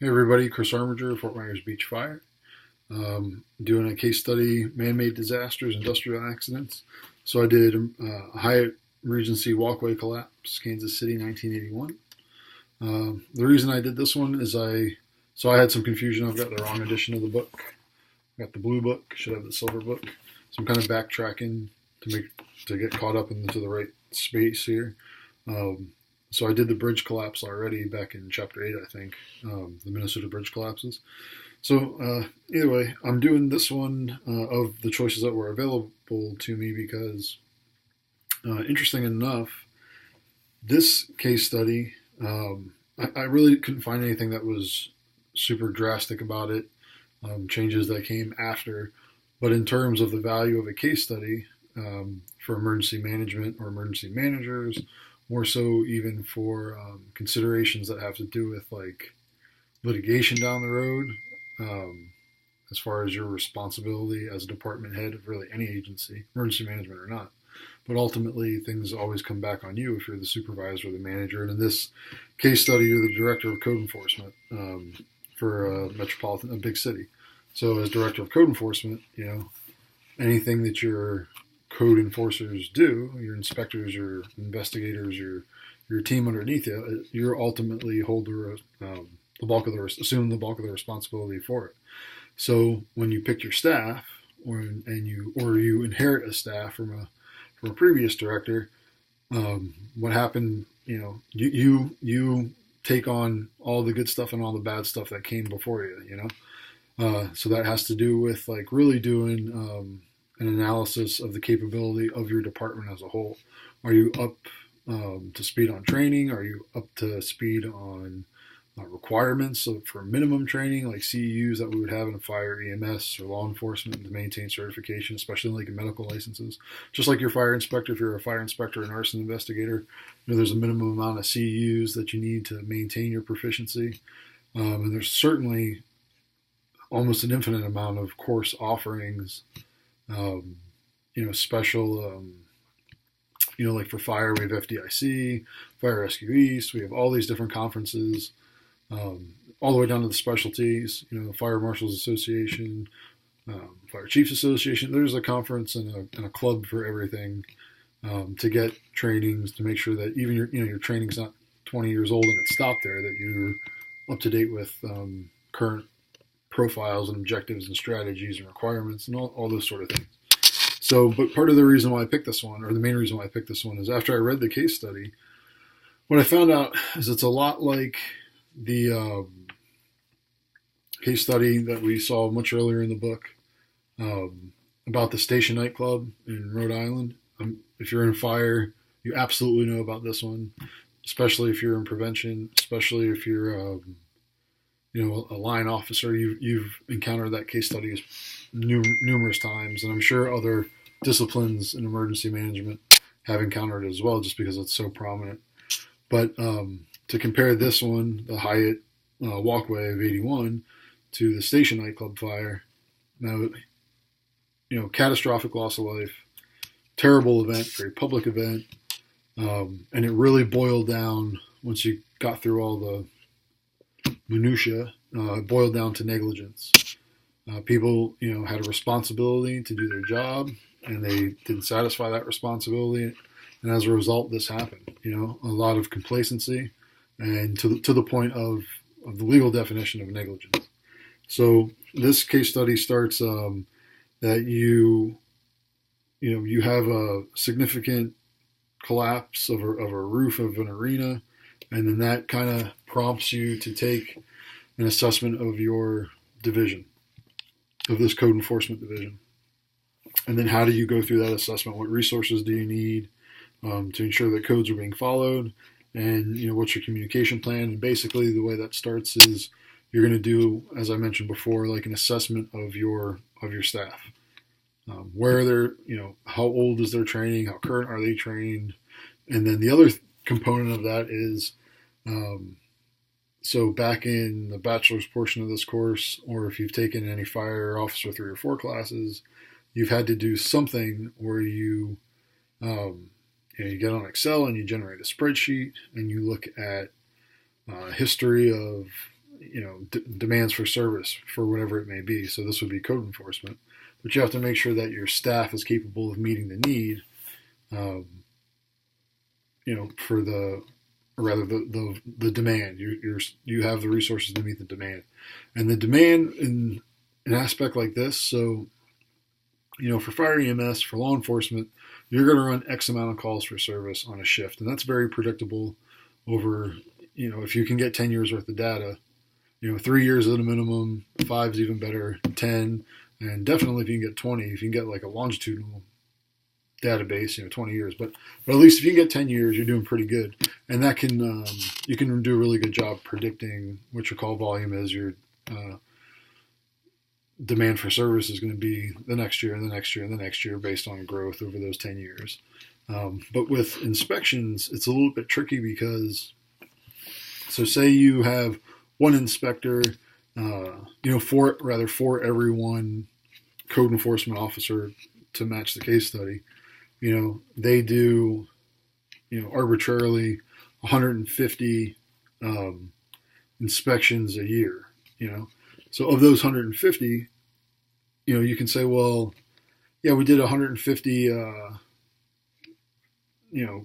Hey everybody, Chris Armiger, Fort Myers Beach Fire. Doing a case study, man-made disasters, industrial accidents. So I did Hyatt Regency walkway collapse, Kansas City, 1981. The reason I did this one is I had some confusion. I've got the wrong edition of the book. I got the blue book, should have the silver book. So I'm kind of backtracking to get caught up into the right space here. So I did the bridge collapse already back in chapter 8, I think, the Minnesota bridge collapses. So either way, I'm doing this one of the choices that were available to me because, interesting enough, this case study, I really couldn't find anything that was super drastic about it, changes that came after. But in terms of the value of a case study for emergency management or emergency managers, more so even for considerations that have to do with like litigation down the road, as far as your responsibility as a department head of really any agency, emergency management or not. But ultimately, things always come back on you if you're the supervisor or the manager. And in this case study, you're the director of code enforcement for a big city. So as director of code enforcement, anything that your code enforcers do, your inspectors, your investigators, your team underneath you, you're ultimately assume the bulk of the responsibility for it. So when you pick your staff, or you inherit a staff from a previous director, what happened? You take on all the good stuff and all the bad stuff that came before you. So that has to do with like really doing an analysis of the capability of your department as a whole. Are you up to speed on training? Are you up to speed on requirements for minimum training, like CEUs that we would have in a fire, EMS, or law enforcement to maintain certification, especially like in medical licenses? Just like your fire inspector, if you're a fire inspector and arson investigator, there's a minimum amount of CEUs that you need to maintain your proficiency. And there's certainly almost an infinite amount of course offerings, special, like for fire, we have FDIC, Fire Rescue East, we have all these different conferences, all the way down to the specialties, the Fire Marshals Association, Fire Chiefs Association. There's a conference and a club for everything, to get trainings, to make sure that even your training's not 20 years old and it stopped there, that you're up to date with current profiles and objectives and strategies and requirements and all those sort of things. So, but part of the reason why I picked this one, or the main reason why I picked this one, is after I read the case study, what I found out is it's a lot like the case study that we saw much earlier in the book about the Station nightclub in Rhode Island. If you're in fire, you absolutely know about this one, especially if you're in prevention, especially if you're a line officer. You've encountered that case study numerous times, and I'm sure other disciplines in emergency management have encountered it as well, just because it's so prominent. But to compare this one, the Hyatt walkway of 81, to the Station nightclub fire, now, catastrophic loss of life, terrible event, very public event, and it really boiled down once you got through all the minutia. It boiled down to negligence. People, had a responsibility to do their job, and they didn't satisfy that responsibility, and as a result, this happened. A lot of complacency, and to the point of the legal definition of negligence. So this case study starts that you have a significant collapse of a roof of an arena, and then that kind of prompts you to take an assessment of your division, of this code enforcement division. And then how do you go through that assessment? What resources do you need to ensure that codes are being followed? And what's your communication plan? And basically the way that starts is you're going to do, as I mentioned before, like an assessment of your staff. Where they're, how old is their training? How current are they trained? And then the other component of that is, so back in the bachelor's portion of this course, or if you've taken any fire officer 3 or 4 classes, you've had to do something where you get on Excel and you generate a spreadsheet and you look at history of demands for service for whatever it may be. So this would be code enforcement, but you have to make sure that your staff is capable of meeting the need, for the demand. You have the resources to meet the demand, and the demand in an aspect like this. So, for fire EMS, for law enforcement, you're going to run X amount of calls for service on a shift, and that's very predictable over, if you can get 10 years worth of data, 3 years at a minimum, 5 is even better, 10, and definitely if you can get 20, if you can get like a longitudinal database, 20 years, but at least if you can get 10 years, you're doing pretty good, and that can you can do a really good job predicting what your call volume is, your demand for service is going to be the next year and the next year and the next year based on growth over those 10 years. But with inspections, it's a little bit tricky because, so say you have one inspector, for every one code enforcement officer to match the case study, they do, arbitrarily 150 inspections a year, So of those 150, you can say, well, yeah, we did 150,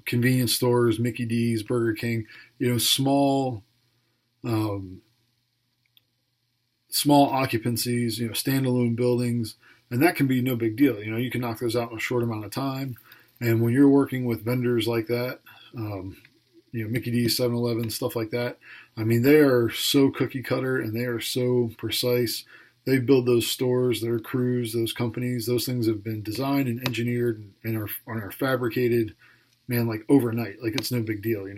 convenience stores, Mickey D's, Burger King, small occupancies, standalone buildings, and that can be no big deal. You can knock those out in a short amount of time. And when you're working with vendors like that, Mickey D's, 7-Eleven, stuff like that, they are so cookie cutter and they are so precise. They build those stores, their crews, those companies, those things have been designed and engineered and are fabricated, like overnight. Like it's no big deal.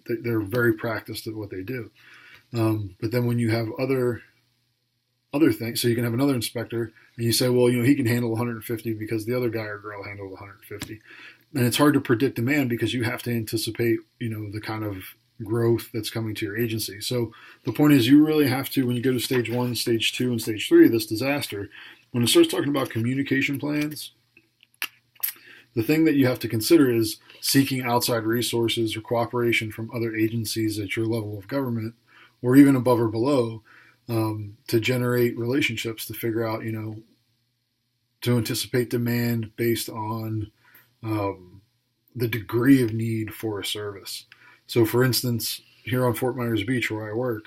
They're very practiced at what they do. But then when you have other things, so you can have another inspector and you say, well, he can handle 150 because the other guy or girl handled 150. And it's hard to predict demand because you have to anticipate, the kind of growth that's coming to your agency. So the point is you really have to, when you go to stage 1, stage 2, and stage 3 of this disaster, when it starts talking about communication plans, the thing that you have to consider is seeking outside resources or cooperation from other agencies at your level of government or even above or below, to generate relationships to figure out, to anticipate demand based on the degree of need for a service. So, for instance, here on Fort Myers Beach, where I work,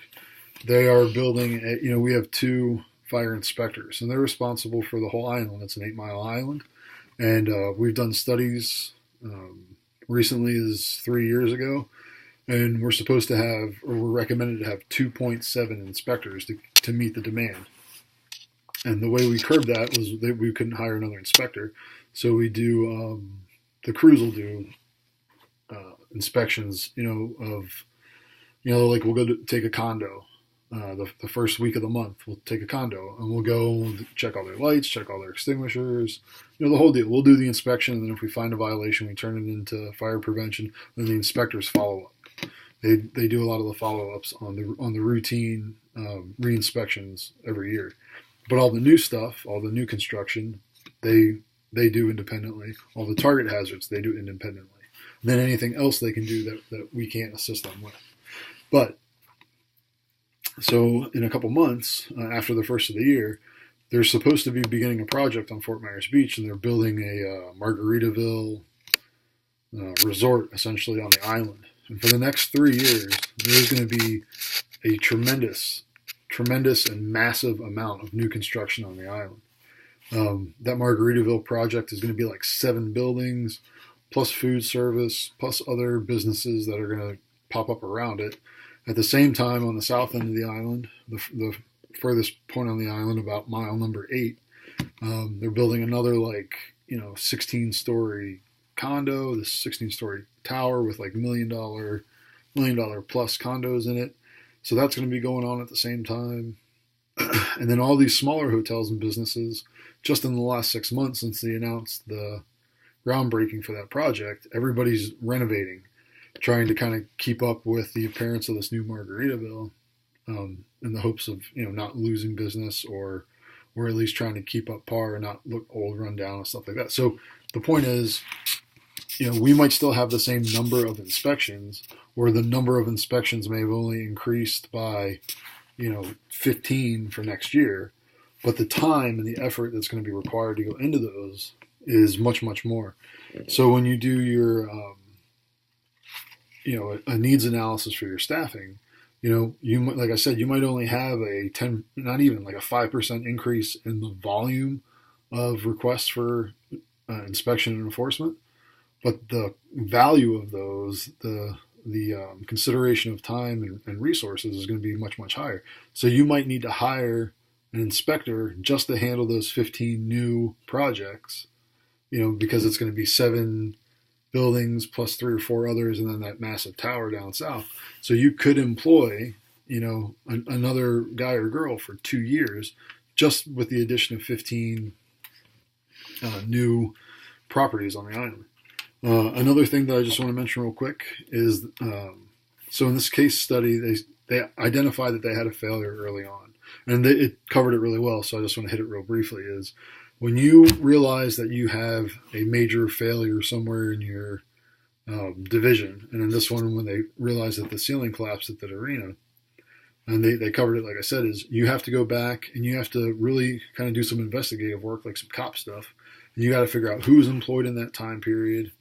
they are building, we have 2 fire inspectors, and they're responsible for the whole island. It's an 8-mile island. And we've done studies recently, as 3 years ago, and we're supposed to have, or we're recommended to have 2.7 inspectors to meet the demand. And the way we curbed that was that we couldn't hire another inspector. So we do, the crews will do inspections, like we'll go take a condo. The first week of the month, we'll take a condo and we'll go check all their lights, check all their extinguishers, the whole deal. We'll do the inspection, and then if we find a violation, we turn it into fire prevention. Then the inspectors follow up. They do a lot of the follow-ups on the routine re-inspections every year. But all the new stuff, all the new construction, they do independently. All the target hazards, they do independently. And then anything else they can do that we can't assist them with. But so in a couple months, after the first of the year, they're supposed to be beginning a project on Fort Myers Beach, and they're building a Margaritaville resort, essentially, on the island. And for the next 3 years, there's going to be a tremendous and massive amount of new construction on the island. That Margaritaville project is going to be like 7 buildings, plus food service, plus other businesses that are going to pop up around it. At the same time, on the south end of the island, the furthest point on the island, about mile number 8, they're building another 16-story condo, this 16-story tower with like $1 million plus condos in it. So that's going to be going on at the same time. And then all these smaller hotels and businesses, just in the last 6 months since they announced the groundbreaking for that project, everybody's renovating, trying to kind of keep up with the appearance of this new Margaritaville, in the hopes of not losing business or at least trying to keep up par and not look old, run down, and stuff like that. So the point is, we might still have the same number of inspections, or the number of inspections may have only increased by 15 for next year, but the time and the effort that's going to be required to go into those is much, much more. So when you do your, a needs analysis for your staffing, you might, like I said, you might only have a 10, not even like a 5% increase in the volume of requests for inspection and enforcement, but the value of those, the consideration of time and resources is going to be much, much higher. So you might need to hire an inspector just to handle those 15 new projects, because it's going to be 7 buildings plus 3 or 4 others, and then that massive tower down south. So you could employ, another guy or girl for 2 years just with the addition of 15 new properties on the island. Another thing that I just want to mention real quick is, so in this case study, they identified that they had a failure early on, and it covered it really well. So I just want to hit it real briefly. Is when you realize that you have a major failure somewhere in your division, and in this one, when they realized that the ceiling collapsed at the arena, and they covered it, like I said, is you have to go back and you have to really kind of do some investigative work, like some cop stuff. And you got to figure out who's employed in that time period.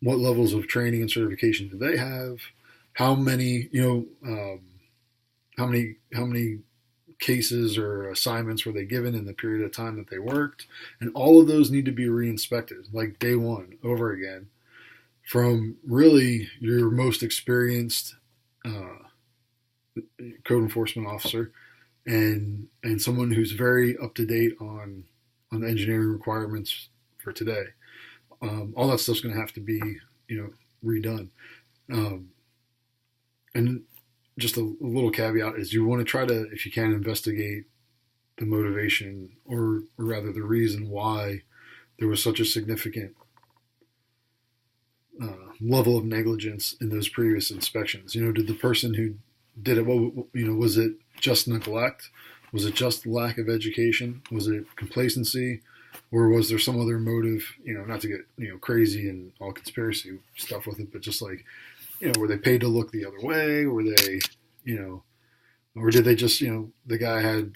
What levels of training and certification do they have? How many, how many cases or assignments were they given in the period of time that they worked? And all of those need to be re-inspected, like day one, over again, from really your most experienced code enforcement officer and someone who's very up to date on the engineering requirements for today. All that stuff's going to have to be, redone. And just a little caveat is you want to try to, if you can, investigate the motivation or rather the reason why there was such a significant level of negligence in those previous inspections. Did the person who did it, was it just neglect? Was it just lack of education? Was it complacency? Or was there some other motive, not to get, crazy and all conspiracy stuff with it, but just like, were they paid to look the other way? Were they, or did they just, the guy had,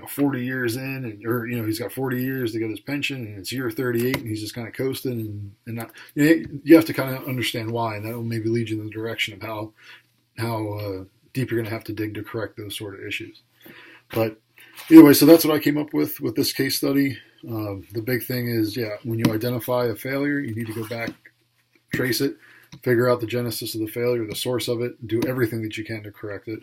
40 years in or, he's got 40 years to get his pension and it's year 38 and he's just kind of coasting and not, you have to kind of understand why, and that will maybe lead you in the direction of how deep you're going to have to dig to correct those sort of issues. But anyway, so that's what I came up with this case study. The big thing is, when you identify a failure, you need to go back, trace it, figure out the genesis of the failure, the source of it, do everything that you can to correct it.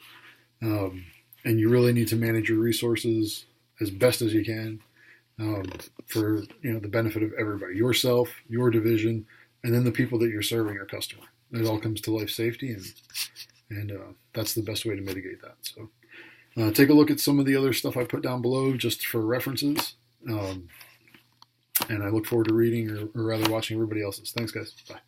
And you really need to manage your resources as best as you can for the benefit of everybody, yourself, your division, and then the people that you're serving, your customer. It all comes to life safety, and that's the best way to mitigate that. So take a look at some of the other stuff I put down below just for references. And I look forward to reading or rather watching everybody else's. Thanks, guys. Bye.